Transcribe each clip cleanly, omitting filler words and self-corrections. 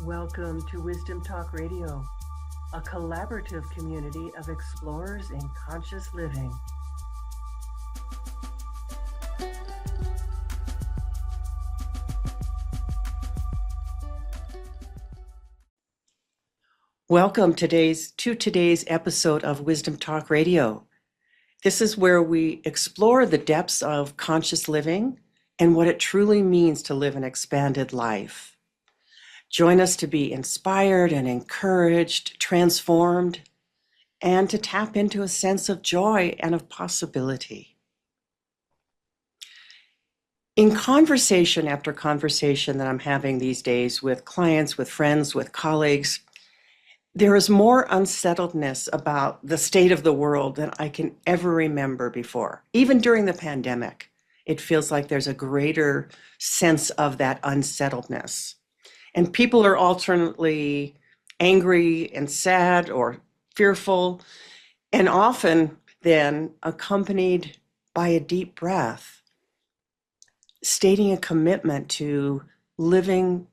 Welcome to Wisdom Talk Radio, a collaborative community of explorers in conscious living. Welcome to today's episode of Wisdom Talk Radio. This is where we explore the depths of conscious living and what it truly means to live an expanded life. Join us to be inspired and encouraged, transformed, and to tap into a sense of joy and of possibility. In conversation after conversation that I'm having these days with clients, with friends, with colleagues, there is more unsettledness about the state of the world than I can ever remember before. Even during the pandemic, it feels like there's a greater sense of that unsettledness. And people are alternately angry and sad or fearful, and often then accompanied by a deep breath, stating a commitment to living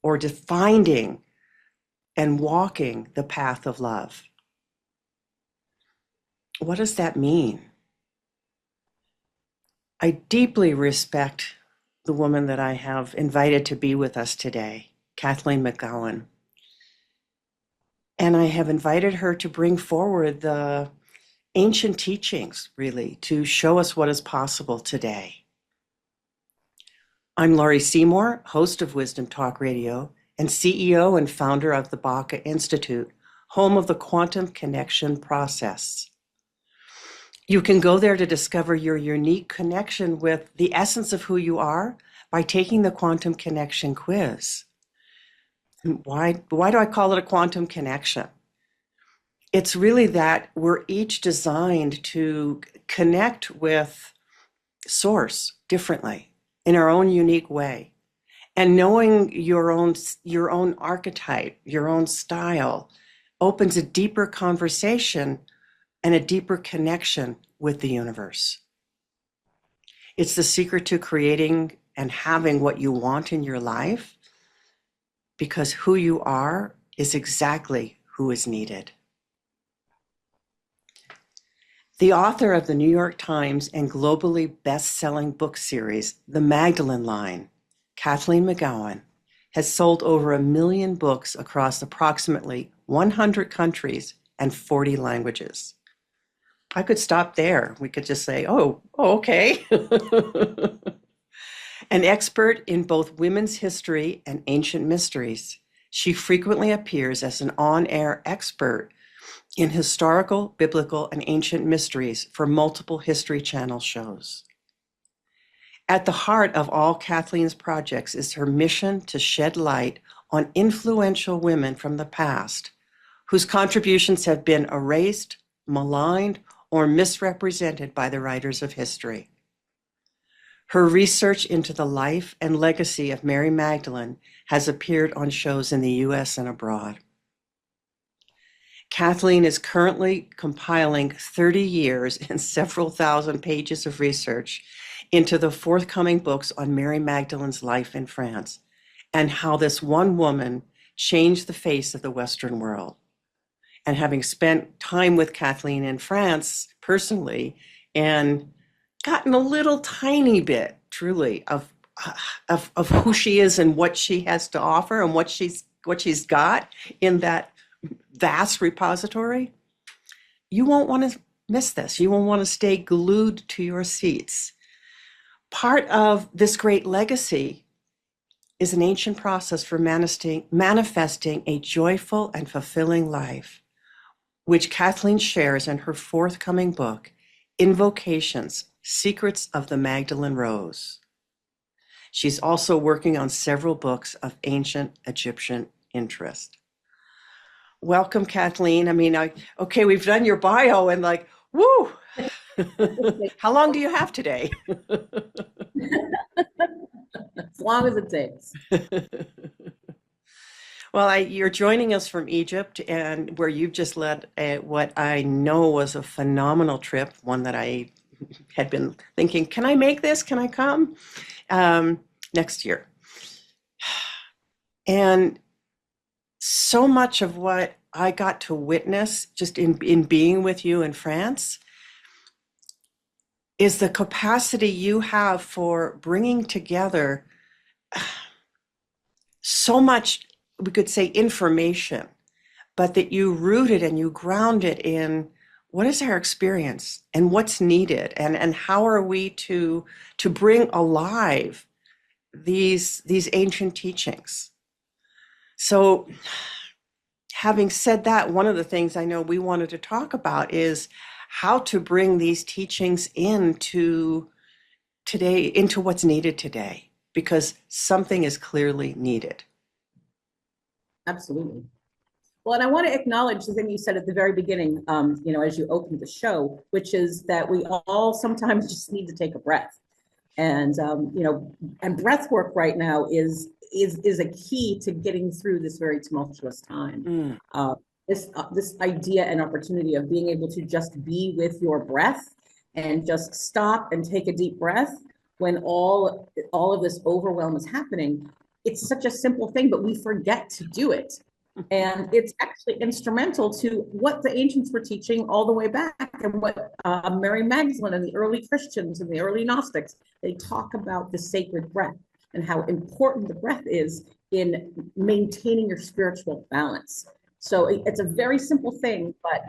or defining and walking the path of love. What does that mean? I deeply respect the woman that I have invited to be with us today, Kathleen McGowan. And I have invited her to bring forward the ancient teachings, really, to show us what is possible today. I'm Laurie Seymour, host of Wisdom Talk Radio, and CEO and founder of the Baca Institute, home of the Quantum Connection Process. You can go there to discover your unique connection with the essence of who you are by taking the Quantum Connection quiz. Why do I call it a quantum connection? It's really that we're each designed to connect with Source differently, in our own unique way. And knowing your own archetype, your own style, opens a deeper conversation and a deeper connection with the universe. It's the secret to creating and having what you want in your life, because who you are is exactly who is needed. The author of the New York Times and globally best-selling book series, The Magdalen Line, Kathleen McGowan, has sold over 1 million books across approximately 100 countries and 40 languages. I could stop there. We could just say, oh okay. An expert in both women's history and ancient mysteries, she frequently appears as an on-air expert in historical, biblical, and ancient mysteries for multiple History Channel shows. At the heart of all Kathleen's projects is her mission to shed light on influential women from the past whose contributions have been erased, maligned, or misrepresented by the writers of history. Her research into the life and legacy of Mary Magdalene has appeared on shows in the US and abroad. Kathleen is currently compiling 30 years and several thousand pages of research into the forthcoming books on Mary Magdalene's life in France and how this one woman changed the face of the Western world. And having spent time with Kathleen in France personally and gotten a little tiny bit, truly, of who she is and what she has to offer and what she's got in that vast repository, you won't want to miss this. You won't want to stay glued to your seats. Part of this great legacy is an ancient process for manifesting a joyful and fulfilling life, which Kathleen shares in her forthcoming book, Invocations, Secrets of the Magdalene Rose. She's also working on several books of ancient Egyptian interest. Welcome, Kathleen. Okay, we've done your bio and woo! How long do you have today? As long as it takes. Well, you're joining us from Egypt, and where you've just led what I know was a phenomenal trip, one that I had been thinking, can I make this? Can I come? Next year. And so much of what I got to witness just in being with you in France is the capacity you have for bringing together so much, we could say, information, but that you root it and you ground it in what is our experience and what's needed, and how are we to bring alive these ancient teachings. So having said that, one of the things I know we wanted to talk about is how to bring these teachings into today, into what's needed today, because something is clearly needed. Absolutely. Well, and I want to acknowledge the thing you said at the very beginning, as you opened the show, which is that we all sometimes just need to take a breath. And, and breath work right now is a key to getting through this very tumultuous time. This idea and opportunity of being able to just be with your breath and just stop and take a deep breath when all of this overwhelm is happening. It's such a simple thing, but we forget to do it. And it's actually instrumental to what the ancients were teaching all the way back, and what Mary Magdalen and the early Christians and the early Gnostics, they talk about the sacred breath and how important the breath is in maintaining your spiritual balance. So it's a very simple thing, but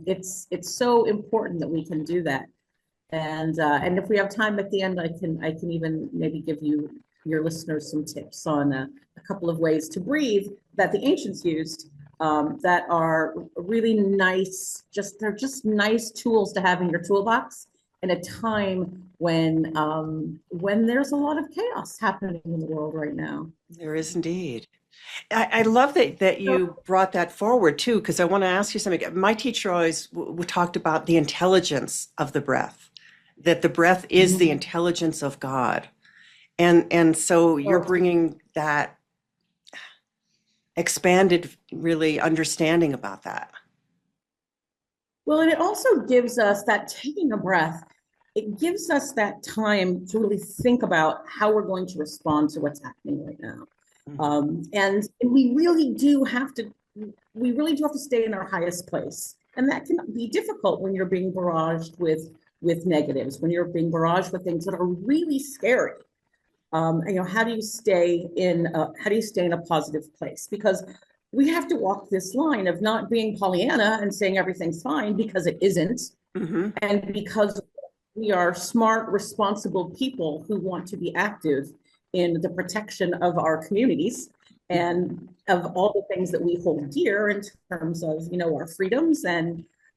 it's so important that we can do that. And if we have time at the end, I can even maybe give your listeners some tips on a couple of ways to breathe that the ancients used, that are really nice. They're just nice tools to have in your toolbox in a time when there's a lot of chaos happening in the world right now. There is indeed. I love that you brought that forward too, because I want to ask you something. My teacher always talked about the intelligence of the breath, that the breath is the intelligence of God. And so you're bringing that expanded, really, understanding about that. Well, and it also gives us that taking a breath. It gives us that time to really think about how we're going to respond to what's happening right now. And we really do have to stay in our highest place. And that can be difficult when you're being barraged with negatives, when you're being barraged with things that are really scary. How do you stay in a positive place? Because we have to walk this line of not being Pollyanna and saying everything's fine, because it isn't. And because we are smart, responsible people who want to be active in the protection of our communities and of all the things that we hold dear in terms of, our freedoms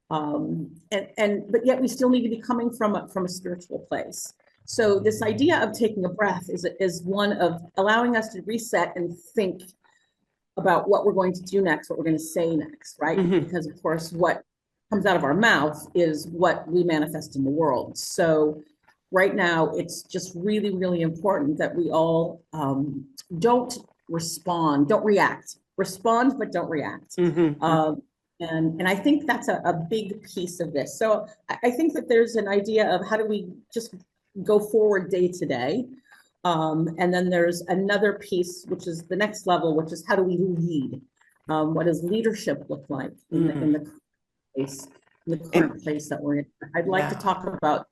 but yet we still need to be coming from a spiritual place. So this idea of taking a breath is one of allowing us to reset and think about what we're going to do next, what we're going to say next, right? Because of course, what comes out of our mouth is what we manifest in the world. So right now, it's just really, really important that we all don't react. Respond, but don't react. And I think that's a big piece of this. So I think that there's an idea of how do we just go forward day to day. And then there's another piece, which is the next level, which is how do we lead? What does leadership look like in the current place that we're in? I'd like to talk about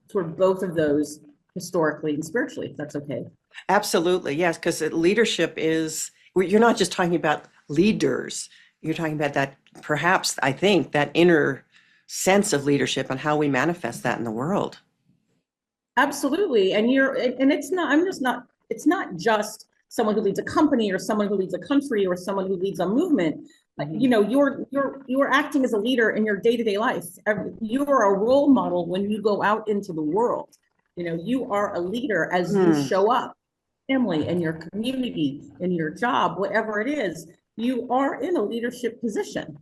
sort of both of those historically and spiritually, if that's okay. Absolutely, yes, because leadership is, you're not just talking about leaders, you're talking about that, perhaps, I think, that inner sense of leadership and how we manifest that in the world. Absolutely. And it's not just someone who leads a company or someone who leads a country or someone who leads a movement. You're acting as a leader in your day-to-day life. You are a role model when you go out into the world. You are a leader as you show up, family, in your community, in your job, whatever it is, you are in a leadership position.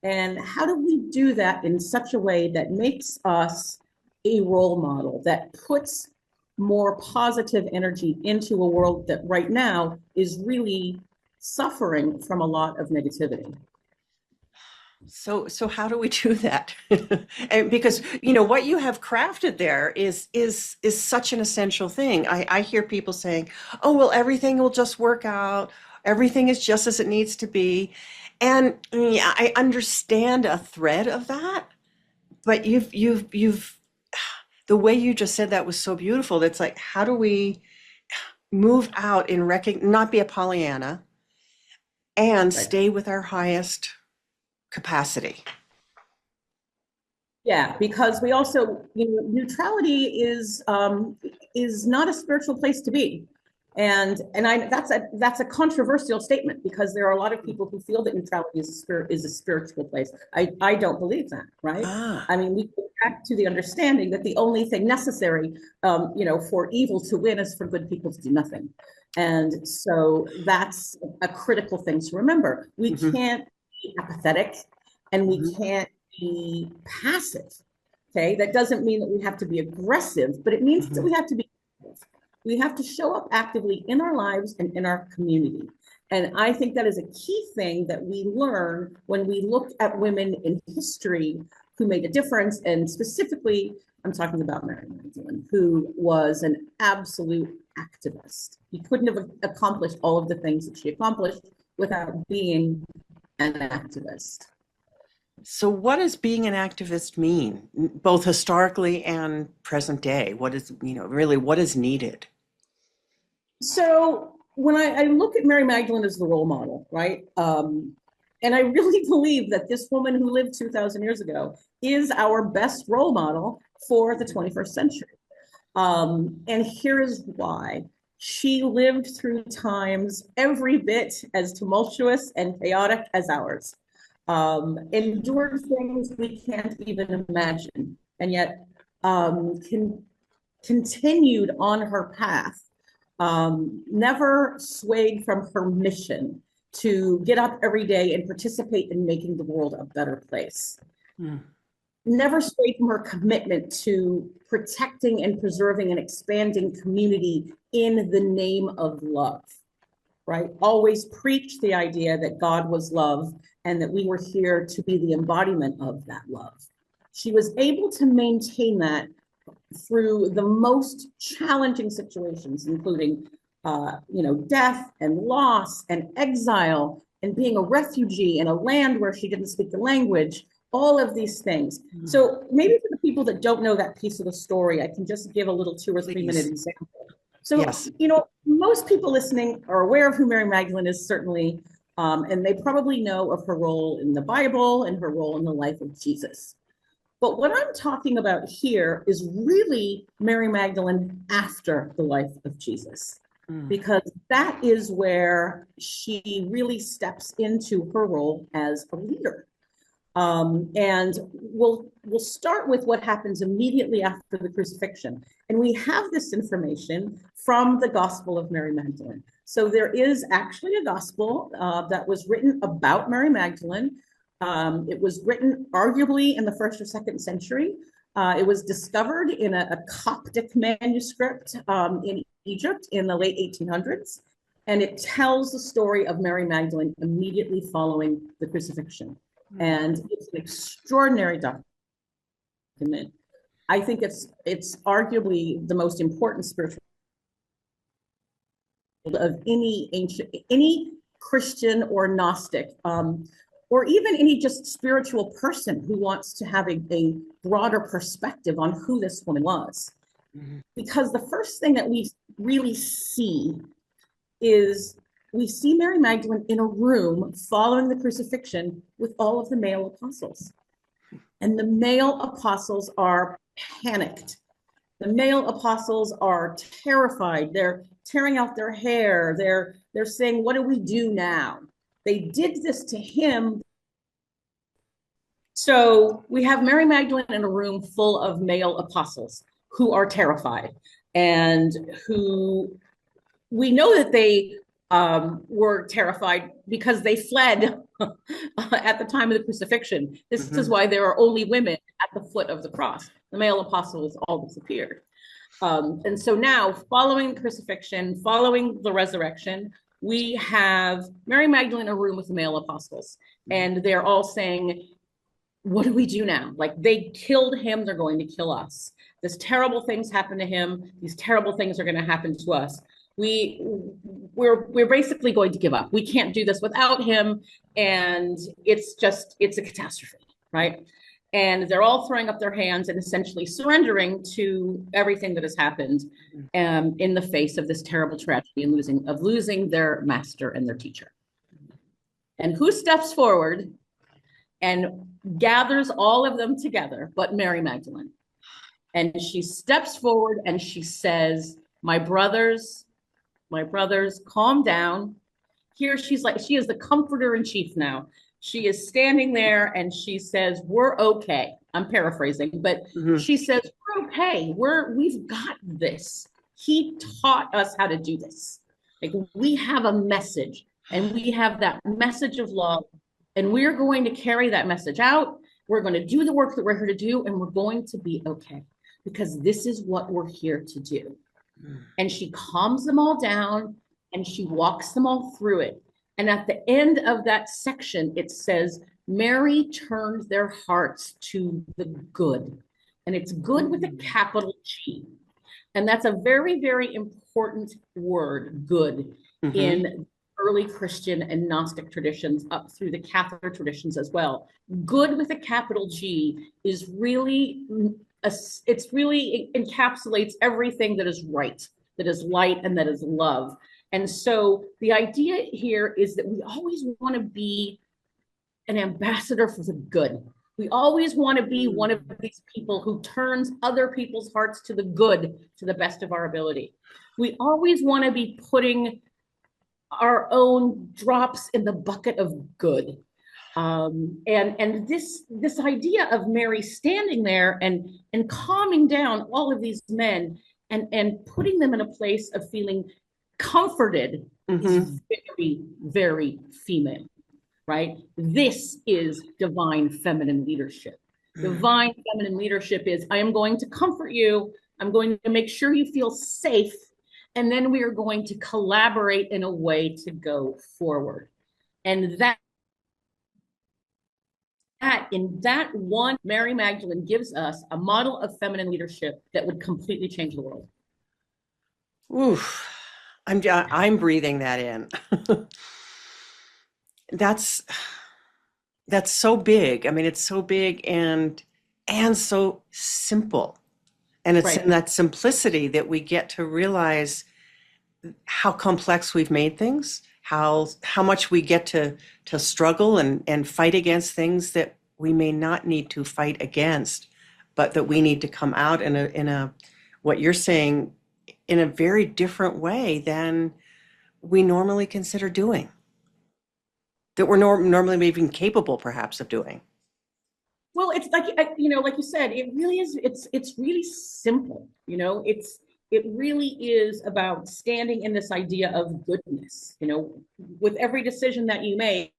And how do we do that in such a way that makes us a role model, that puts more positive energy into a world that right now is really suffering from a lot of negativity? So how do we do that? And because what you have crafted there is such an essential thing. I hear people saying, "Oh, well, everything will just work out," everything is just as it needs to be. And yeah, I understand a thread of that, but you've the way you just said that was so beautiful. That's like, how do we move out in not be a Pollyanna and Right. stay with our highest capacity? Yeah, because we also, neutrality is not a spiritual place to be. And that's a controversial statement, because there are a lot of people who feel that neutrality is a spiritual place. I don't believe that, right? Ah, I mean, we go back to the understanding that the only thing necessary, for evil to win is for good people to do nothing. And so that's a critical thing to remember. We mhm, can't be apathetic, and we mhm, can't be passive. Okay, that doesn't mean that we have to be aggressive, but it means that mhm. we have to be active. We have to show up actively in our lives and in our community. And I think that is a key thing that we learn when we look at women in history who made a difference. And specifically, I'm talking about Mary Magdalene, who was an absolute activist. You couldn't have accomplished all of the things that she accomplished without being an activist. So what does being an activist mean, both historically and present day? What is, really what is needed? So when I look at Mary Magdalene as the role model, right? And I really believe that this woman who lived 2,000 years ago is our best role model for the 21st century. And here's why. She lived through times every bit as tumultuous and chaotic as ours. Endured things we can't even imagine, and yet continued on her path, never swayed from her mission to get up every day and participate in making the world a better place. Mm, Never swayed from her commitment to protecting and preserving and expanding community in the name of love, right? Always preached the idea that God was love and that we were here to be the embodiment of that love. She was able to maintain that through the most challenging situations, including, death and loss and exile and being a refugee in a land where she didn't speak the language, all of these things. mm. So maybe for the people that don't know that piece of the story, I can just give a little 2 or 3 minute Please. example. So, Yes. most people listening are aware of who Mary Magdalene is, certainly, and they probably know of her role in the Bible and her role in the life of Jesus. But what I'm talking about here is really Mary Magdalene after the life of Jesus, Mm, because that is where she really steps into her role as a leader. And we'll start with what happens immediately after the crucifixion. And we have this information from the Gospel of Mary Magdalene. So there is actually a gospel that was written about Mary Magdalene. It was written arguably in the 1st or 2nd century. It was discovered in a Coptic manuscript in Egypt in the late 1800s. And it tells the story of Mary Magdalene immediately following the crucifixion. mm, And it's an extraordinary document. I think it's arguably the most important spiritual of any Christian or Gnostic, or even any just spiritual person who wants to have a broader perspective on who this woman was. mhm. Because the first thing that we really see is we see Mary Magdalene in a room following the crucifixion with all of the male apostles. And the male apostles are panicked. The male apostles are terrified. They're tearing out their hair. They're saying, what do we do now? They did this to him. So we have Mary Magdalene in a room full of male apostles who are terrified, and who we know that they were terrified because they fled at the time of the crucifixion. This is Mhm. why there are only women at the foot of the cross. The male apostles all disappeared. And so now, following the crucifixion, following the resurrection, we have Mary Magdalene in a room with the male apostles, and they're all saying, what do we do now? Like, they killed him, they're going to kill us. This terrible things happen to him. These terrible things are going to happen to us. we're basically going to give up. We can't do this without him, and it's a catastrophe, right? And they're all throwing up their hands and essentially surrendering to everything that has happened in the face of this terrible tragedy and losing their master and their teacher. And who steps forward and gathers all of them together but Mary Magdalene? And she steps forward and she says, my brothers, calm down. Here she is the comforter in chief now. She is standing there and she says, we're okay. I'm paraphrasing, but she says, we're okay. We've got this. He taught us how to do this. Like, we have a message, and we have that message of love, and we're going to carry that message out. We're going to do the work that we're here to do, and we're going to be okay, because this is what we're here to do. And she calms them all down and she walks them all through it. And at the end of that section, it says, Mary turned their hearts to the good. And it's good with a capital G. And that's a very, very important word, good, in early Christian and Gnostic traditions up through the Catholic traditions as well. Good with a capital G is really, it encapsulates everything that is right, that is light, and that is love. And so the idea here is that we always want to be an ambassador for the good. We always want to be one of these people who turns other people's hearts to the good to the best of our ability. We always want to be putting our own drops in the bucket of good. And this idea of Mary standing there and calming down all of these men and putting them in a place of feeling comforted is very, very female, right? This is divine feminine leadership. Divine feminine leadership is, I am going to comfort you. I'm going to make sure you feel safe. And then we are going to collaborate in a way to go forward. And in that one, Mary Magdalene gives us a model of feminine leadership that would completely change the world. Oof. I'm breathing that in. That's so big. I mean, it's so big and so simple. And it's in that simplicity that we get to realize how complex we've made things, how much we get to struggle and fight against things that we may not need to fight against, but that we need to come out in a what you're saying, in a very different way than we normally consider doing, that we're normally even capable perhaps of doing. Well, it's like, like you said, it really is, it's really simple, it really is about standing in this idea of goodness, with every decision that you make,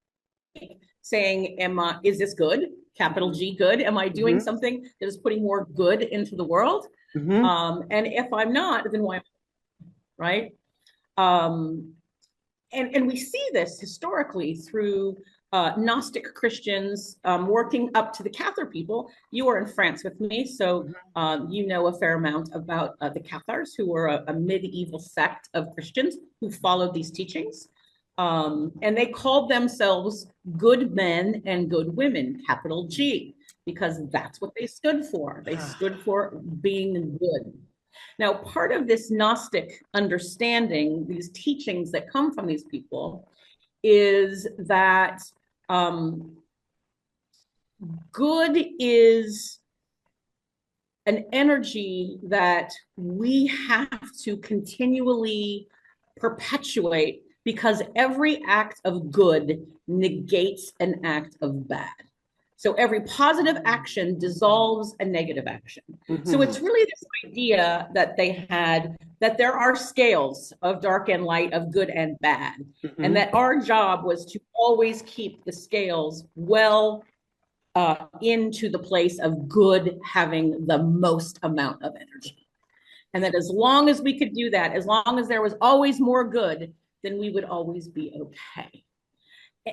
saying, is this good? Capital G, good. Am I doing something that is putting more good into the world? And if I'm not, then why? Right? And we see this historically through Gnostic Christians working up to the Cathar people. You were in France with me, so you know a fair amount about the Cathars, who were a medieval sect of Christians who followed these teachings. And they called themselves good men and good women, capital G, because that's what they stood for. They stood for being good. Now, part of this Gnostic understanding, these teachings that come from these people, is that good is an energy that we have to continually perpetuate, because every act of good negates an act of bad. So every positive action dissolves a negative action. So it's really this idea that they had, that there are scales of dark and light, of good and bad, and that our job was to always keep the scales well into the place of good having the most amount of energy. And that as long as we could do that, as long as there was always more good, then we would always be okay.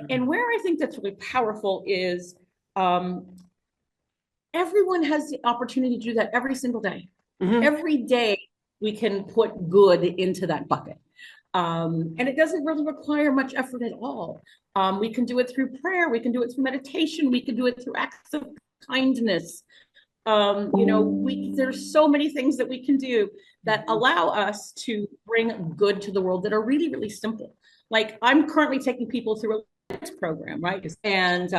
And where I think that's really powerful is everyone has the opportunity to do that every single day. Every day we can put good into that bucket. And it doesn't really require much effort at all. We can do it through prayer. We can do it through meditation. We can do it through acts of kindness. There's so many things that we can do that allow us to bring good to the world that are really, really simple. Like I'm currently taking people through a program, right? And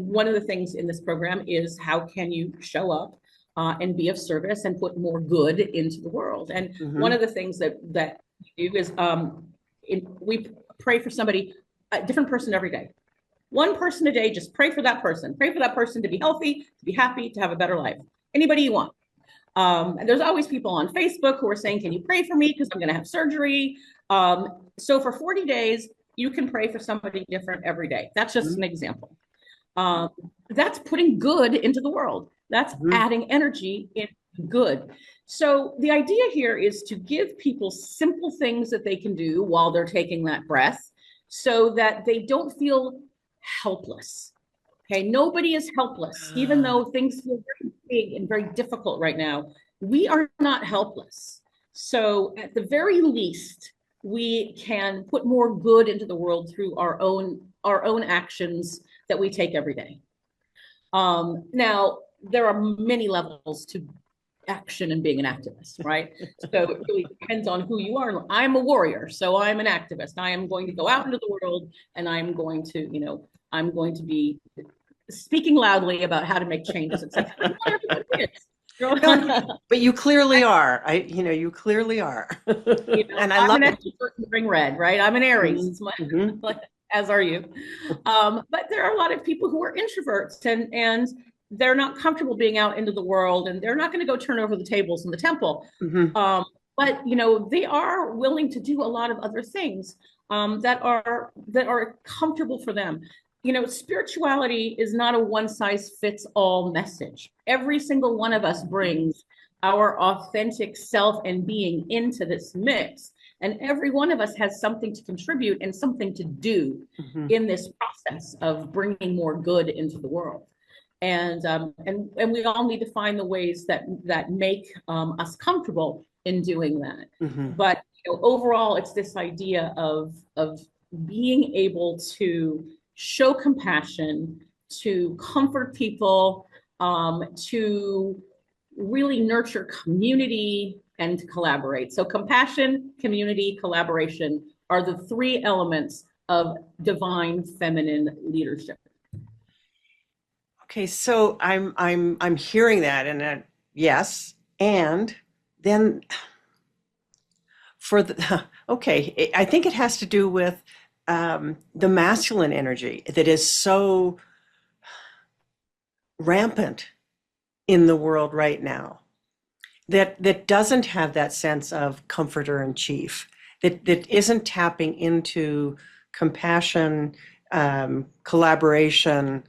one of the things in this program is how can you show up and be of service and put more good into the world. And one of the things that we do is we pray for somebody, a different person every day. One person a day, just pray for that person. Pray for that person to be healthy, to be happy, to have a better life. Anybody you want. And there's always people on Facebook who are saying, can you pray for me? Because I'm going to have surgery. So for 40 days, you can pray for somebody different every day. That's just an example. That's putting good into the world. That's adding energy in good. So the idea here is to give people simple things that they can do while they're taking that breath so that they don't feel helpless. Okay, nobody is helpless, even though things feel very big and very difficult right now. We are not helpless. So at the very least, we can put more good into the world through our own actions that we take every day. Now, there are many levels to action and being an activist, right? So it really depends on who you are. I'm a warrior, so I'm an activist. I am going to go out into the world and I'm going to be speaking loudly about how to make changes, etc. But you clearly are. You clearly are. And I love an extrovert wearing red, right? I'm an Aries, as are you. But there are a lot of people who are introverts and they're not comfortable being out into the world, and they're not going to go turn over the tables in the temple. But they are willing to do a lot of other things that are comfortable for them. Spirituality is not a one-size-fits-all message. Every single one of us brings our authentic self and being into this mix. And every one of us has something to contribute and something to do in this process of bringing more good into the world. And we all need to find the ways that make us comfortable in doing that. But overall, it's this idea of being able to show compassion, to comfort people, to really nurture community and to collaborate. So compassion, community, collaboration are the three elements of divine feminine leadership. Okay, so I'm hearing that, and yes, and then I think it has to do with the masculine energy that is so rampant in the world right now, that doesn't have that sense of comforter in chief, that isn't tapping into compassion, collaboration,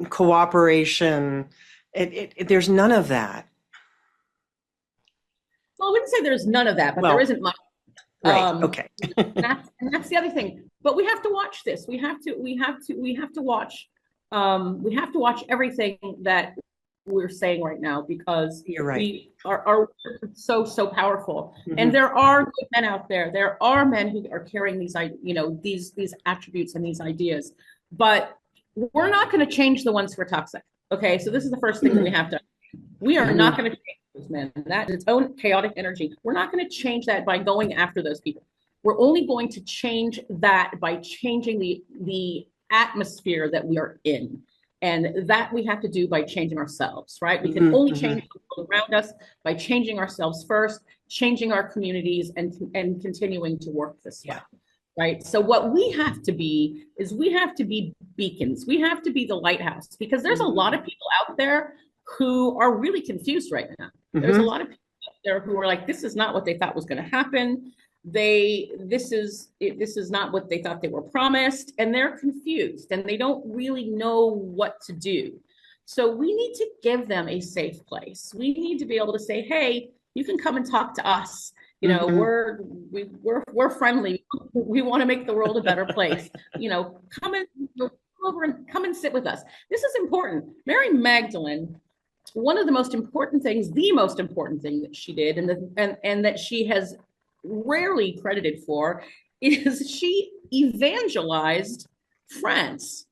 cooperation. There's none of that. Well, I wouldn't say there's none of that, but there isn't much. Right. Okay. and that's the other thing. But we have to watch this. We have to watch. We have to watch everything that we're saying right now, because You're right. we are so powerful. And there are good men out there. There are men who are carrying these attributes and these ideas. But we're not going to change the ones who are toxic. Okay, so this is the first thing that we have to. We are not going to change those men. That is its own chaotic energy. We're not going to change that by going after those people. We're only going to change that by changing the atmosphere that we are in. And that we have to do by changing ourselves, right? We can only change the world around us by changing ourselves first, changing our communities, and continuing to work this way. Right. So what we have to be is we have to be beacons. We have to be the lighthouse, because there's a lot of people out there who are really confused right now. There's a lot of people out there who are like, this is not what they thought was going to happen. This is not what they thought they were promised, and they're confused and they don't really know what to do. So we need to give them a safe place. We need to be able to say, hey, you can come and talk to us. We're friendly. We want to make the world a better place. Come over and come and sit with us. This is important. Mary Magdalene one of the most important things, the most important thing that she did, and that she has rarely credited for, is she evangelized France.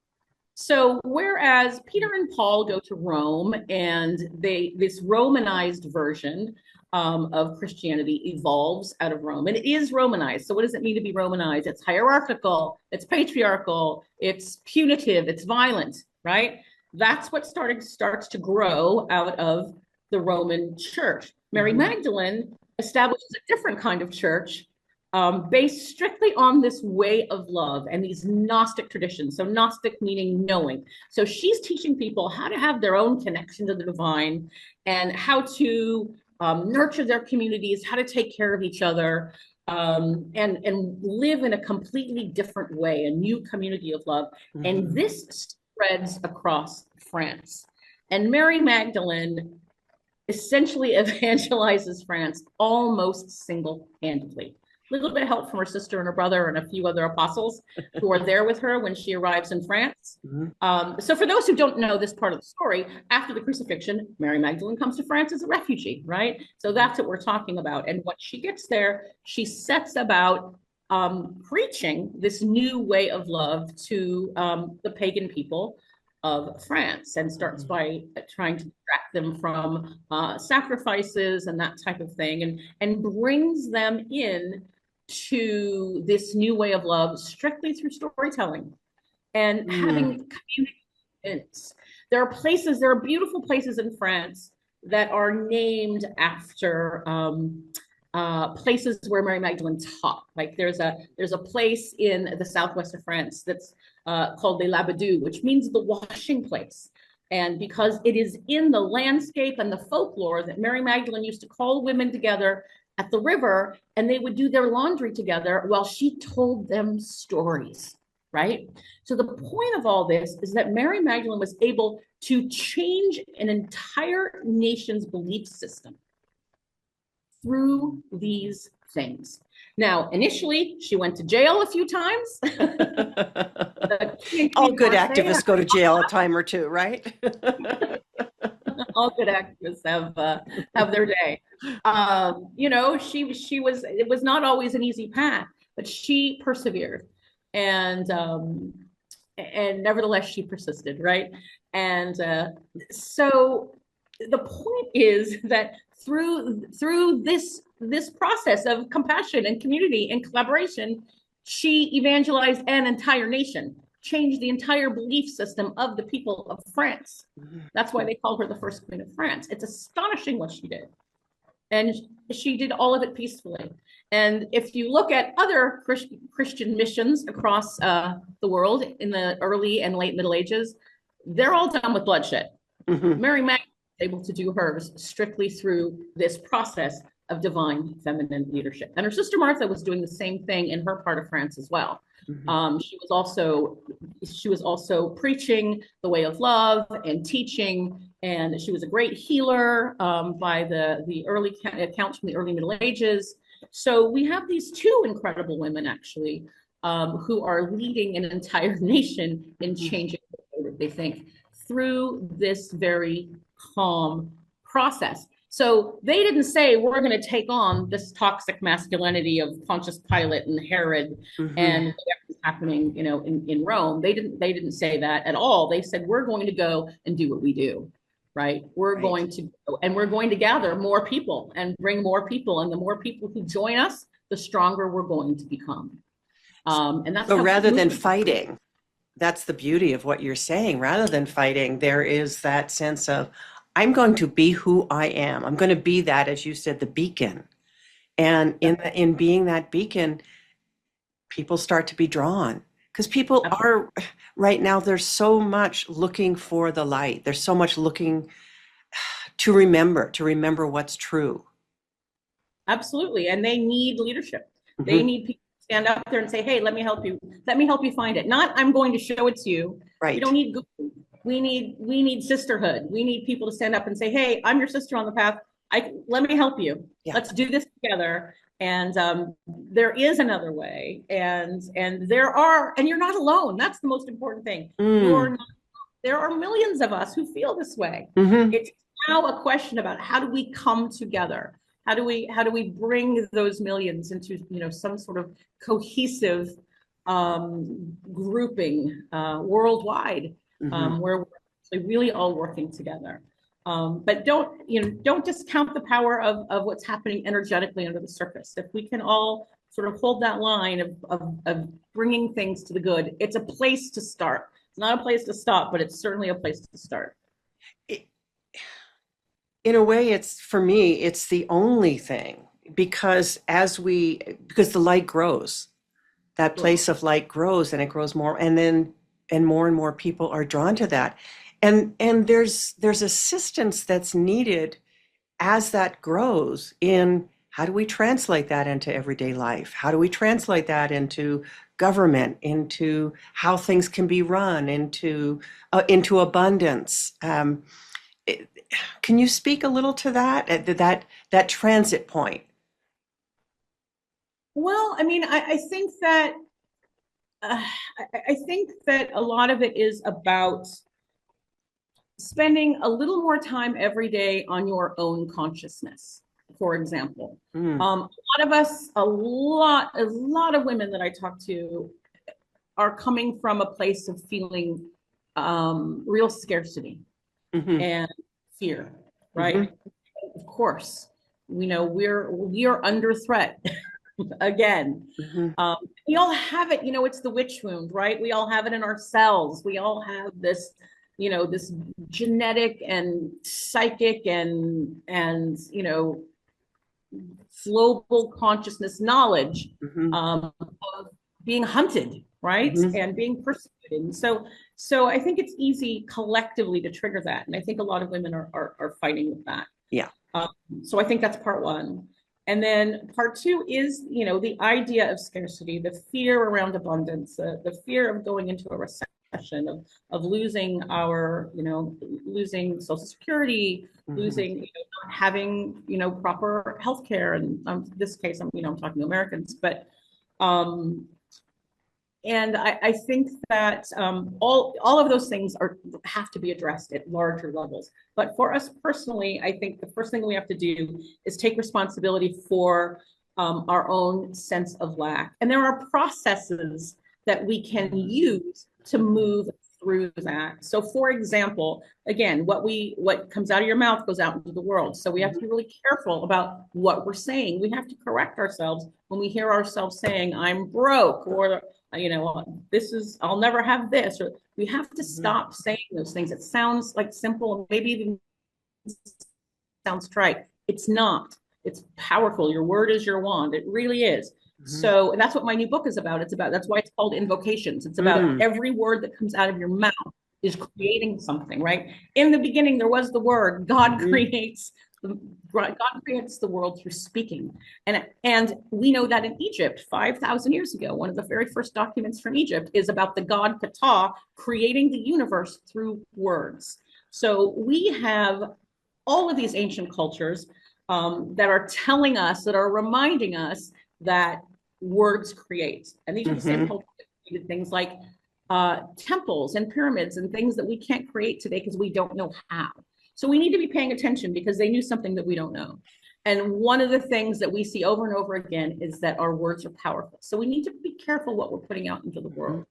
So whereas Peter and Paul go to Rome, and this Romanized version of Christianity evolves out of Rome, and it is Romanized. So what does it mean to be Romanized? It's hierarchical, it's patriarchal, it's punitive, it's violent, right? That's what starts to grow out of the Roman church. Mary Magdalene establishes a different kind of church, based strictly on this way of love and these Gnostic traditions. So Gnostic meaning knowing. So she's teaching people how to have their own connection to the divine, and how to nurture their communities, how to take care of each other, and live in a completely different way, a new community of love. And this spreads across France. And Mary Magdalene essentially evangelizes France almost single-handedly. A little bit of help from her sister and her brother and a few other apostles who are there with her when she arrives in France. So for those who don't know this part of the story, after the crucifixion, Mary Magdalene comes to France as a refugee, right? So that's what we're talking about. And when she gets there, she sets about preaching this new way of love to the pagan people of France, and starts by trying to distract them from sacrifices and that type of thing, and brings them in to this new way of love strictly through storytelling and having community events. There are beautiful places in France that are named after places where Mary Magdalene taught. Like there's a place in the southwest of France that's called Les Labadous, which means the washing place. And because it is in the landscape and the folklore that Mary Magdalene used to call women together at the river, and they would do their laundry together while she told them stories, right? So the point of all this is that Mary Magdalene was able to change an entire nation's belief system through these things. Now, initially, she went to jail a few times. All good activists go to jail a time or two, right? All good activists have their day. You know, it was not always an easy path, but she persevered, and nevertheless she persisted, right? And so the point is that through this process of compassion and community and collaboration, she evangelized an entire nation, changed the entire belief system of the people of France. That's why they called her the first queen of France. It's astonishing what she did. And she did all of it peacefully. And if you look at other Christian missions across the world in the early and late Middle Ages, they're all done with bloodshed. Mary Magdalene was able to do hers strictly through this process of divine feminine leadership. And her sister Martha was doing the same thing in her part of France as well. She was also preaching the way of love and teaching, and she was a great healer by the early accounts from the early Middle Ages. So we have these two incredible women actually who are leading an entire nation in changing the way that they think through this very calm process. So they didn't say, we're going to take on this toxic masculinity of Pontius Pilate and Herod and whatever's happening, you know, in Rome. They didn't say that at all. They said, we're going to go and do what we do, right? We're going to go and we're going to gather more people and bring more people. And the more people who join us, the stronger we're going to become. And that's so rather than fighting, that's the beauty of what you're saying. Rather than fighting, there is that sense of, I'm going to be who I am. I'm going to be that, as you said, the beacon. And in being that beacon, people start to be drawn. Because people are, right now, there's so much looking for the light. There's so much looking to remember what's true. Absolutely. And they need leadership. They need people to stand up there and say, hey, let me help you. Let me help you find it. Not, I'm going to show it to you. Right. You don't need Google. We need sisterhood. We need people to stand up and say, hey, I'm your sister on the path. Let me help you. Yeah. Let's do this together. And there is another way. And you're not alone. That's the most important thing. There are millions of us who feel this way. It's now a question about how do we come together? How do we bring those millions into, some sort of cohesive grouping worldwide, where we're actually really all working together. But don't discount the power of what's happening energetically under the surface. If we can all sort of hold that line of bringing things to the good, it's a place to start. It's not a place to stop, but it's certainly a place to start. In a way, for me, it's the only thing, because because the light grows, that place of light grows, and it grows more, and more people are drawn to that. And there's assistance that's needed as that grows in how do we translate that into everyday life? How do we translate that into government, into how things can be run, into abundance? Can you speak a little to that transit point? Well, I mean, I think that a lot of it is about spending a little more time every day on your own consciousness. For example, a lot of us, a lot of women that I talk to are coming from a place of feeling real scarcity and fear, right? Of course, we are under threat again. We all have it, it's the witch wound, right? We all have it in ourselves. We all have this, this genetic and psychic and global consciousness knowledge of being hunted, right? And being persecuted. And so I think it's easy collectively to trigger that. And I think a lot of women are fighting with that. Yeah. So I think that's part one. And then part two is, the idea of scarcity, the fear around abundance, the fear of going into a recession, of losing losing Social Security, losing, not having, proper healthcare. And in this case, I'm talking to Americans, but, and I think that all of those things have to be addressed at larger levels. But for us personally, I think the first thing we have to do is take responsibility for our own sense of lack. And there are processes that we can use to move through that. So for example, again, what comes out of your mouth goes out into the world. So we have to be really careful about what we're saying. We have to correct ourselves when we hear ourselves saying, I'm broke, or I'll never have this, or we have to stop saying those things. It sounds like simple, maybe even sounds trite. It's not. It's powerful. Your word is your wand. It really is. So, and that's what my new book is about. That's why it's called Invocations. It's about every word that comes out of your mouth is creating something, right? In the beginning, there was the word. God creates the world through speaking. And we know that in Egypt, 5,000 years ago, one of the very first documents from Egypt is about the god Ptah creating the universe through words. So we have all of these ancient cultures that are telling us, that are reminding us that words create. And these are the same cultures that created things like temples and pyramids and things that we can't create today because we don't know how. So we need to be paying attention because they knew something that we don't know. And one of the things that we see over and over again is that our words are powerful. So we need to be careful what we're putting out into the world.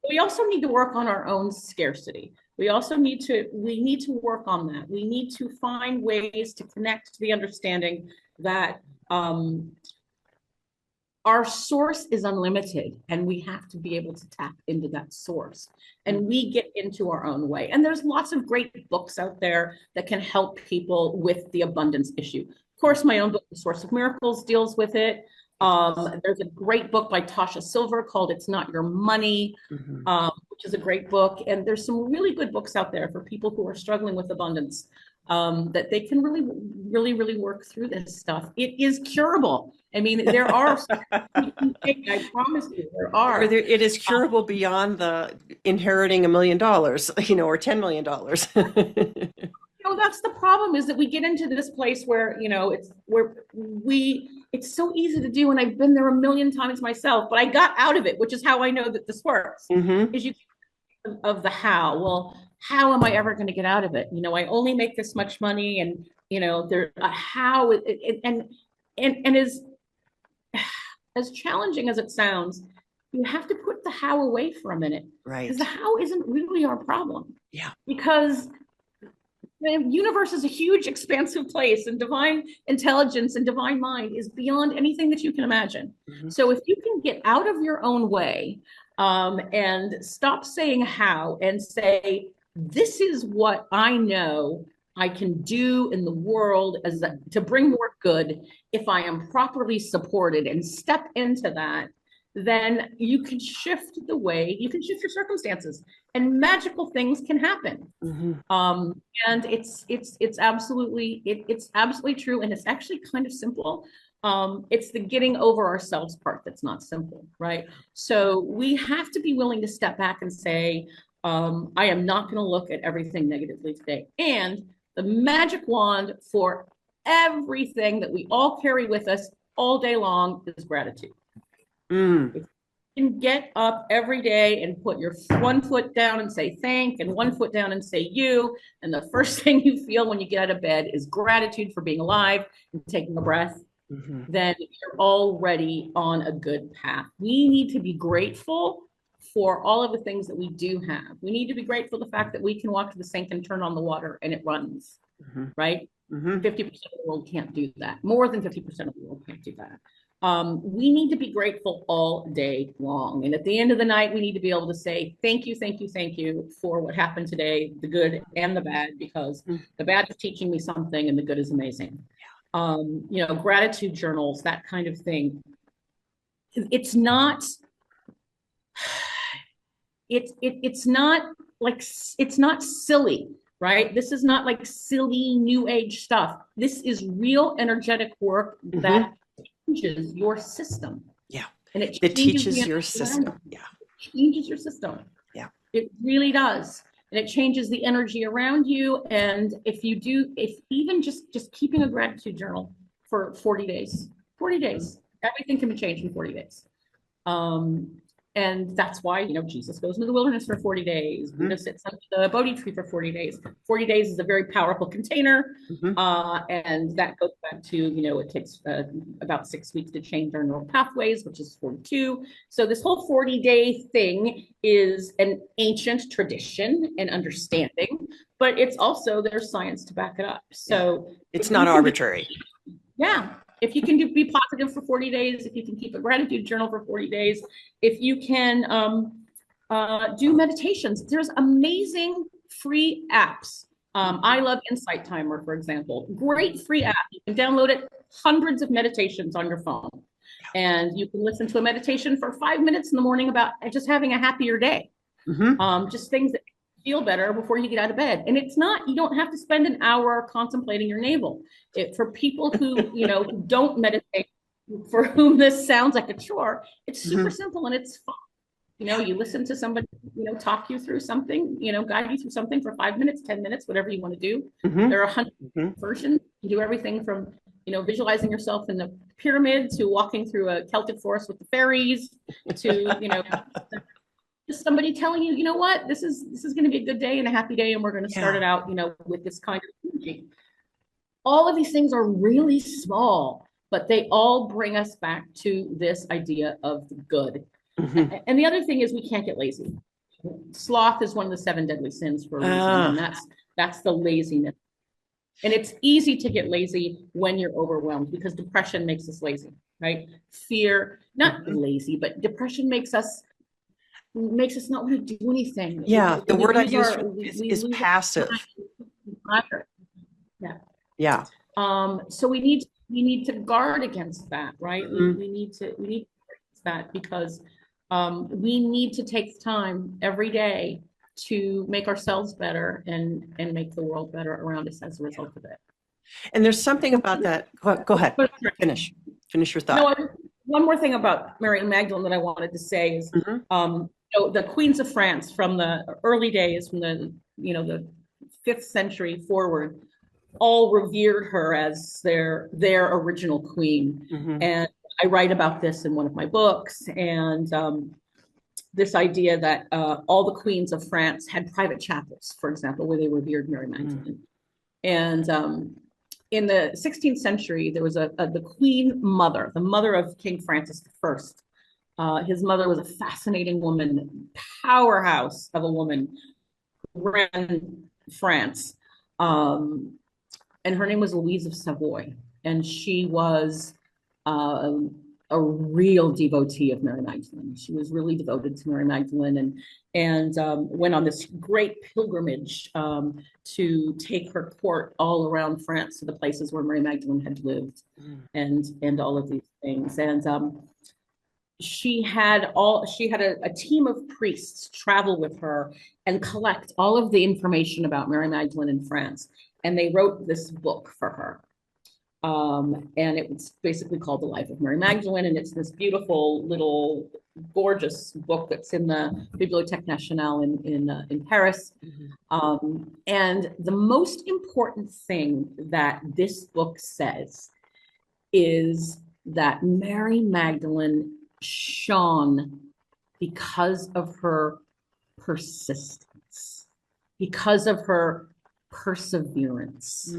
We also need to work on our own scarcity. We need to work on that. We need to find ways to connect to the understanding that our source is unlimited, and we have to be able to tap into that source, and we get into our own way. And there's lots of great books out there that can help people with the abundance issue. Of course, my own book, The Source of Miracles, deals with it. There's a great book by Tasha Silver called It's Not Your Money, which is a great book. And there's some really good books out there for people who are struggling with abundance, that they can really work through this stuff. It is curable. I mean, there are, I promise you, there are. It is curable beyond the inheriting $1 million, or $10 million. That's the problem, is that we get into this place where, it's so easy to do. And I've been there a million times myself, but I got out of it, which is how I know that this works, is you of the how. Well, how am I ever going to get out of it? I only make this much money, and there how and as challenging as it sounds, you have to put the how away for a minute, Right. because the how isn't really our problem. Yeah. Because the universe is a huge, expansive place, and divine intelligence and divine mind is beyond anything that you can imagine. Mm-hmm. So if you can get out of your own way, and stop saying how and say, this is what I know I can do in the world to bring more good if I am properly supported, and step into that, then you can shift you can shift your circumstances, and magical things can happen. Mm-hmm. And it's absolutely true, and it's actually kind of simple. It's the getting over ourselves part that's not simple, right? So we have to be willing to step back and say, I am not going to look at everything negatively today. And the magic wand for everything that we all carry with us all day long is gratitude. If you can get up every day and put your one foot down and say thank, and one foot down and say you, and the first thing you feel when you get out of bed is gratitude for being alive and taking a breath, then you're already on a good path. We need to be grateful for all of the things that we do have. We need to be grateful for the fact that we can walk to the sink and turn on the water and it runs, right? 50% of the world can't do that. More than 50% of the world can't do that. We need to be grateful all day long. And at the end of the night, we need to be able to say, thank you, thank you, thank you for what happened today, the good and the bad, because the bad is teaching me something and the good is amazing. Gratitude journals, that kind of thing. It's not silly, right? This is not like silly new age stuff. This is real energetic work that changes your system. Yeah. And it teaches your system. Yeah. It changes your system. Yeah. It really does. And it changes the energy around you. And if even just keeping a gratitude journal for 40 days, everything can be changed in 40 days. And that's why, Jesus goes into the wilderness for 40 days. Buddha sits under the Bodhi tree for 40 days. 40 days is a very powerful container. And that goes back to, it takes about 6 weeks to change our neural pathways, which is 42. So this whole 40-day thing is an ancient tradition and understanding, but it's also, there's science to back it up. So it's not arbitrary. If you can be positive for 40 days, if you can keep a gratitude journal for 40 days, if you can do meditations, there's amazing free apps. I love Insight Timer, for example. Great free app. You can download it, hundreds of meditations on your phone. And you can listen to a meditation for 5 minutes in the morning about just having a happier day. Just things that feel better before you get out of bed. And it's not, you don't have to spend an hour contemplating your navel. For people who, who don't meditate, for whom this sounds like a chore, it's super simple and it's fun. You listen to somebody, talk you through something, guide you through something for 5 minutes, 10 minutes, whatever you want to do. There are 100 versions. You do everything from, visualizing yourself in the pyramid to walking through a Celtic forest with the fairies to, just somebody telling you, what, this is going to be a good day and a happy day, and we're going to start it out, with this kind of energy. All of these things are really small, but they all bring us back to this idea of the good. And the other thing is, we can't get lazy. Sloth is one of the 7 deadly sins for a reason, and that's the laziness. And it's easy to get lazy when you're overwhelmed, because depression makes us lazy, right? Fear, not lazy, but depression makes us not want to do anything. Yeah, the word I use is passive. So we need to guard against that, right? We need to against that, because we need to take time every day to make ourselves better and make the world better around us as a result of it. And there's something about that. Go ahead. Finish your thought. No, one more thing about Mary Magdalene that I wanted to say is, the queens of France from the early days, from the 5th century forward, all revered her as their original queen. And I write about this in one of my books. And this idea that all the queens of France had private chapels, for example, where they revered Mary Magdalene. And in the 16th century, there was the Queen Mother, the mother of King Francis I. His mother was a fascinating woman, powerhouse of a woman who ran France. And her name was Louise of Savoy. And she was a real devotee of Mary Magdalene. She was really devoted to Mary Magdalene and went on this great pilgrimage to take her court all around France to the places where Mary Magdalene had lived and all of these things. And she had a team of priests travel with her and collect all of the information about Mary Magdalene in France. And they wrote this book for her. And it was basically called The Life of Mary Magdalene. And it's this beautiful little gorgeous book that's in the Bibliothèque Nationale in Paris. And the most important thing that this book says is that Mary Magdalene shone because of her persistence, because of her perseverance.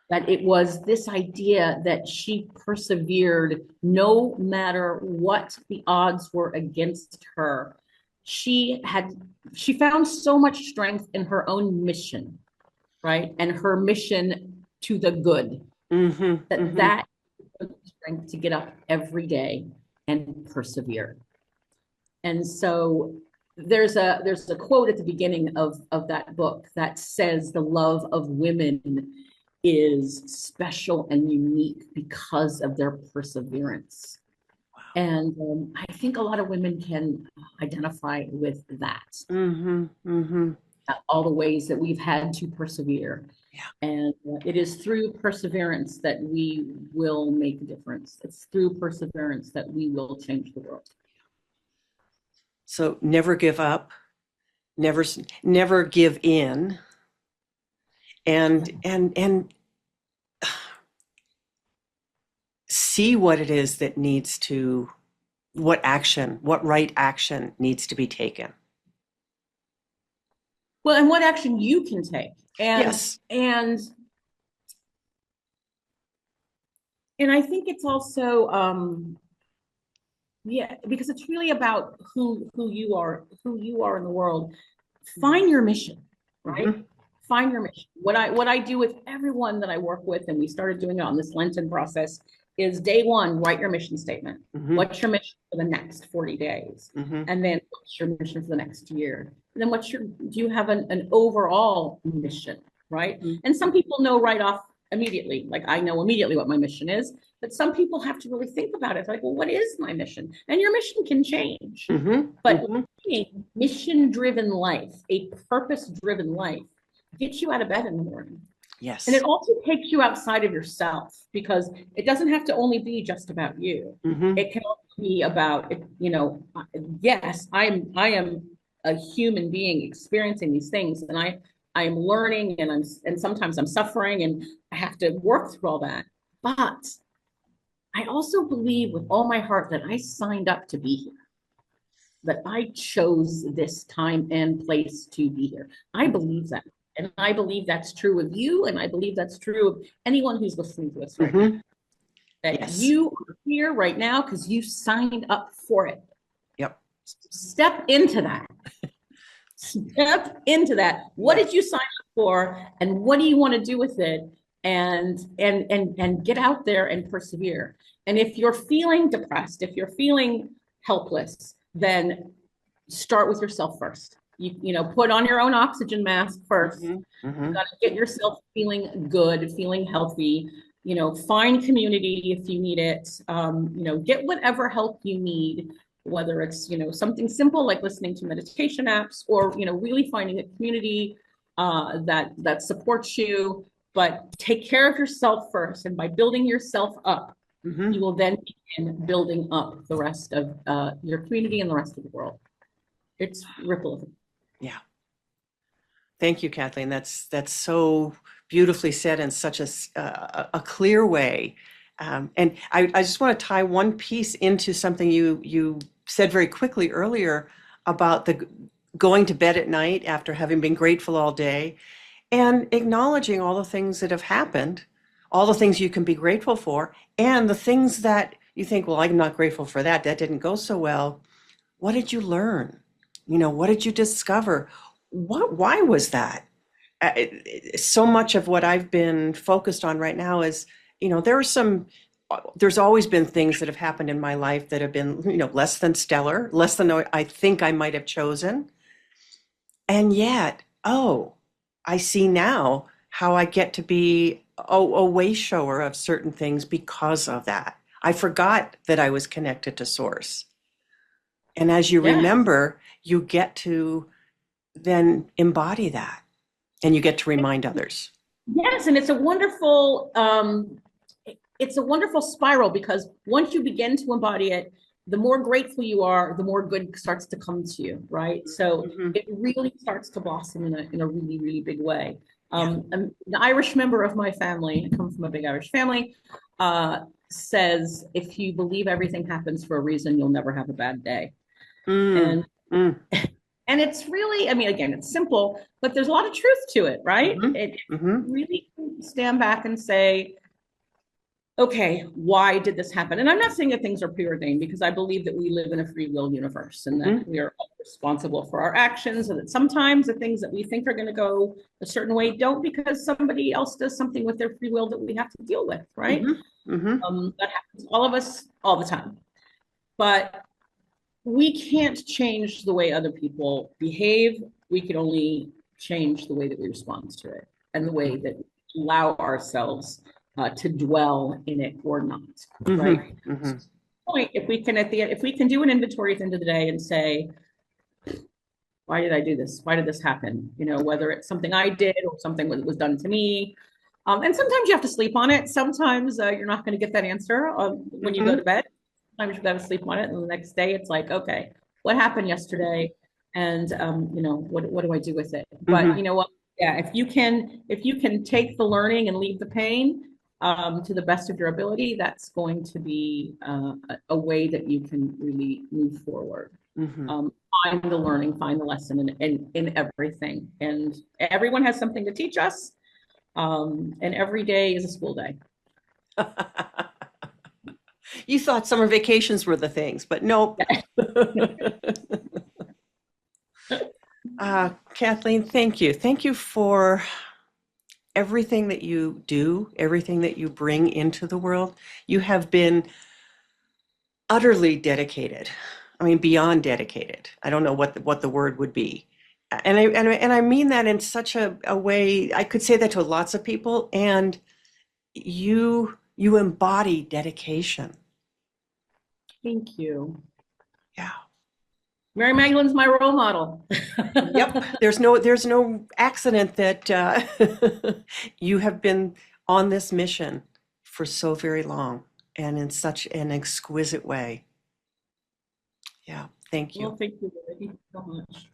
That it was this idea that she persevered no matter what the odds were against her. She found so much strength in her own mission, right? And her mission to the good. That strength to get up every day and persevere. And so there's a quote at the beginning of that book that says the love of women is special and unique because of their perseverance. Wow. And I think a lot of women can identify with that. All the ways that we've had to persevere. Yeah. And it is through perseverance that we will make a difference. It's through perseverance that we will change the world. So never give up, never give in. And see what it is that what right action needs to be taken. Well, and what action you can take. And, yes. And I think it's also, because it's really about who you are in the world. Find your mission, right? Find your mission. What I do with everyone that I work with, and we started doing it on this Lenten process, is day one, write your mission statement. What's your mission for the next 40 days? And then what's your mission for the next year? And then do you have an overall mission, right? And some people know right off immediately, like I know immediately what my mission is, but some people have to really think about it. It's like, well, what is my mission? And your mission can change. But a mission-driven life, a purpose-driven life, gets you out of bed in the morning. Yes. And it also takes you outside of yourself, because it doesn't have to only be just about you. It can also be about, yes, I am a human being experiencing these things, and I am learning, and sometimes I'm suffering, and I have to work through all that. But I also believe with all my heart that I signed up to be here, that I chose this time and place to be here. I believe that. And I believe that's true of you, and I believe that's true of anyone who's listening to us right now. That you are here right now because you signed up for it. Yep. Step into that. Step into that. What did you sign up for, and what do you want to do with it? And get out there and persevere. And if you're feeling depressed, if you're feeling helpless, then start with yourself first. You put on your own oxygen mask first. You got to get yourself feeling good, feeling healthy. Find community if you need it. Get whatever help you need, whether it's something simple like listening to meditation apps, or really finding a community that supports you. But take care of yourself first, and by building yourself up, you will then begin building up the rest of your community and the rest of the world. It's ripple effect. Yeah. Thank you, Kathleen. That's so beautifully said in such a clear way. And I just want to tie one piece into something you said very quickly earlier about the going to bed at night after having been grateful all day and acknowledging all the things that have happened, all the things you can be grateful for, and the things that you think, well, I'm not grateful for that. That didn't go so well. What did you learn? What did you discover? Why was that? So much of what I've been focused on right now is, there's always been things that have happened in my life that have been, less than stellar, less than I think I might have chosen. And yet, oh, I see now how I get to be a way shower of certain things because of that. I forgot that I was connected to source. And as you Yeah. remember, you get to then embody that and you get to remind others. Yes, and it's a wonderful spiral, because once you begin to embody it, the more grateful you are, the more good starts to come to you, right? So it really starts to blossom in a really, really big way. An Irish member of my family, I come from a big Irish family, says, if you believe everything happens for a reason, you'll never have a bad day. Mm, And and it's really, I mean, again, it's simple, but there's a lot of truth to it, right? It really stand back and say, okay, why did this happen? And I'm not saying that things are preordained, because I believe that we live in a free will universe, and that we are all responsible for our actions, and that sometimes the things that we think are going to go a certain way don't, because somebody else does something with their free will that we have to deal with, right? That happens to all of us all the time. But we can't change the way other people behave. We can only change the way that we respond to it, and the way that we allow ourselves to dwell in it or not, right? Point, if we can do an inventory at the end of the day and say, why did I do this? Why did this happen? Whether it's something I did or something that was done to me. And sometimes you have to sleep on it. Sometimes you're not going to get that answer when you go to bed. Sometimes you've got to sleep on it, and the next day it's like, okay, what happened yesterday? And what do I do with it? But you know what? Yeah, if you can take the learning and leave the pain, to the best of your ability, that's going to be a way that you can really move forward. Find the learning, find the lesson in everything. And everyone has something to teach us. And every day is a school day. You thought summer vacations were the things, but nope. Kathleen, thank you. Thank you for everything that you do, everything that you bring into the world. You have been utterly dedicated. I mean, beyond dedicated. I don't know what the word would be. And I mean that in such a way. I could say that to lots of people, and you embody dedication. Thank you. Yeah. Mary Magdalen's my role model. Yep. There's no accident that you have been on this mission for so very long and in such an exquisite way. Yeah. Thank you. Well, thank you. Thank you so much.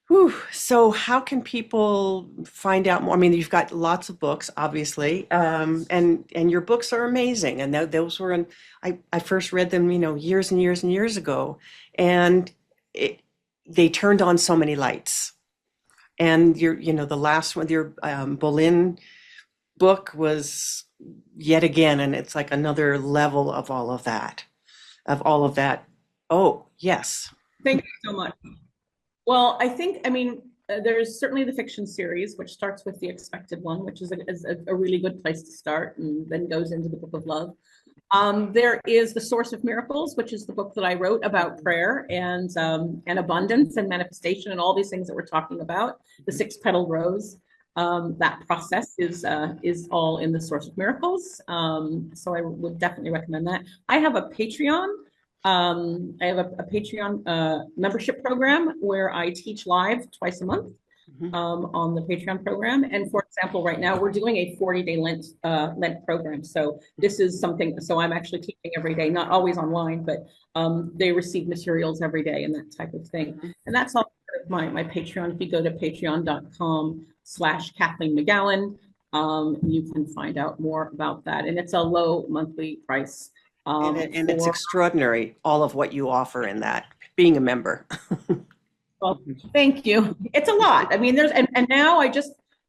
Whew. So how can people find out more? I mean, you've got lots of books, obviously, and your books are amazing. And those were I first read them, years and years and years ago, and they turned on so many lights. And the last one, your Boleyn book was yet again, and it's like another level of all of that. Oh, yes. Thank you so much. Well, there's certainly the fiction series, which starts with The Expected One, which is a really good place to start, and then goes into the Book of Love. There is The Source of Miracles, which is the book that I wrote about prayer and abundance and manifestation and all these things that we're talking about. The Six Petal Rose. That process is all in The Source of Miracles. So I would definitely recommend that. I have a Patreon. I have a Patreon membership program where I teach live twice a month on the Patreon program. And for example, right now we're doing a 40-day Lent program. So this is something, so I'm actually teaching every day, not always online, but they receive materials every day and that type of thing. And that's all part of my Patreon. If you go to patreon.com/Kathleen McGowan, you can find out more about that. And it's a low monthly price. And it's for extraordinary, all of what you offer in that, being a member. Well, thank you. It's a lot. I mean, and now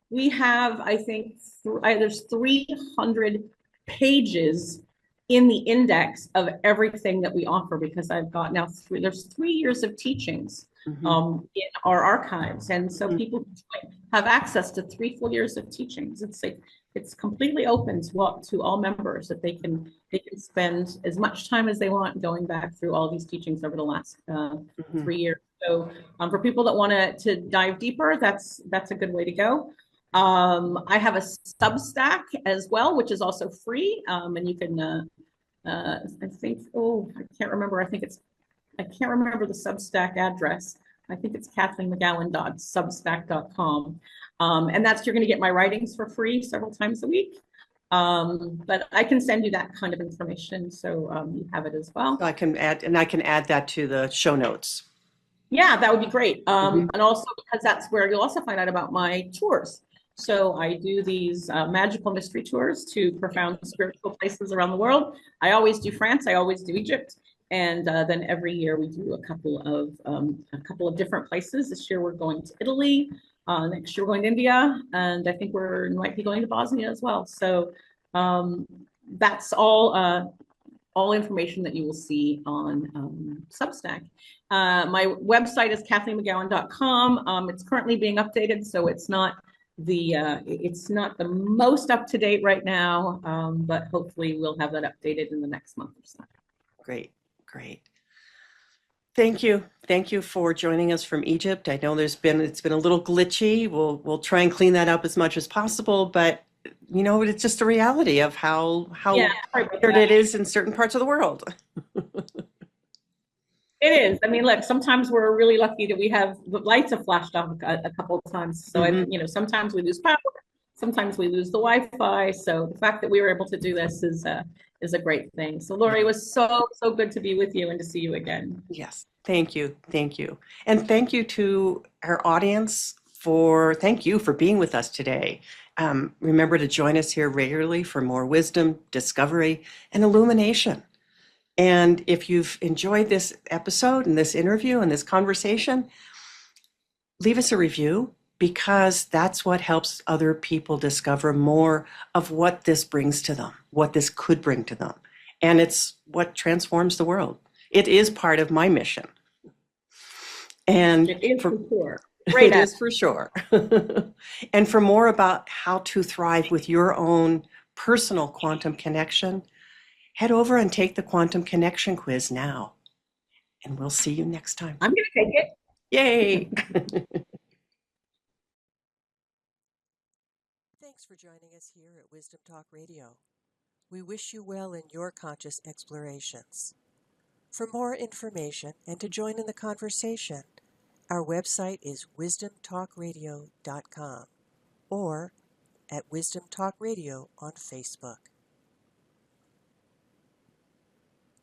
we have, I think, there's 300 pages in the index of everything that we offer because I've got now there's 3 years of teachings in our archives. And so people have access to 3 full years of teachings. It's completely open to all members that they can spend as much time as they want going back through all these teachings over the last 3 years. So for people that want to dive deeper, that's a good way to go. I have a Substack as well, which is also free, and you can. I think. Oh, I can't remember. I can't remember the Substack address. I think it's KathleenMcGowan.substack.com, and you're going to get my writings for free several times a week. But I can send you that kind of information, so you have it as well. So I can add that to the show notes. Yeah, that would be great. And also because that's where you'll also find out about my tours. So I do these magical mystery tours to profound spiritual places around the world. I always do France. I always do Egypt. And then every year we do a couple of different places. This year we're going to Italy. Next year we're going to India. And I think we might be going to Bosnia as well. So that's all information that you will see on Substack. My website is KathleenMcGowan.com. It's currently being updated, so it's not the most up to date right now, but hopefully we'll have that updated in the next month or so. Great. Thank you for joining us from Egypt. I know it's been a little glitchy. We'll try and clean that up as much as possible, but it's just the reality of how weird it is in certain parts of the world. It is. I mean, look, sometimes we're really lucky that we have the lights have flashed off a couple of times. So, sometimes we lose power, sometimes we lose the Wi-Fi. So the fact that we were able to do this is a great thing. So Laurie, it was so good to be with you and to see you again. Yes. Thank you. And thank you to our audience thank you for being with us today. Remember to join us here regularly for more wisdom, discovery, and illumination. And if you've enjoyed this episode and this interview and this conversation, leave us a review because that's what helps other people discover more of what this brings to them, what this could bring to them. And it's what transforms the world. It is part of my mission. And it is for sure. It is for sure. And for more about how to thrive with your own personal quantum connection, head over and take the Quantum Connection quiz now. And we'll see you next time. I'm going to take it. Yay. Thanks for joining us here at Wisdom Talk Radio. We wish you well in your conscious explorations. For more information and to join in the conversation, our website is wisdomtalkradio.com or at Wisdom Talk Radio on Facebook.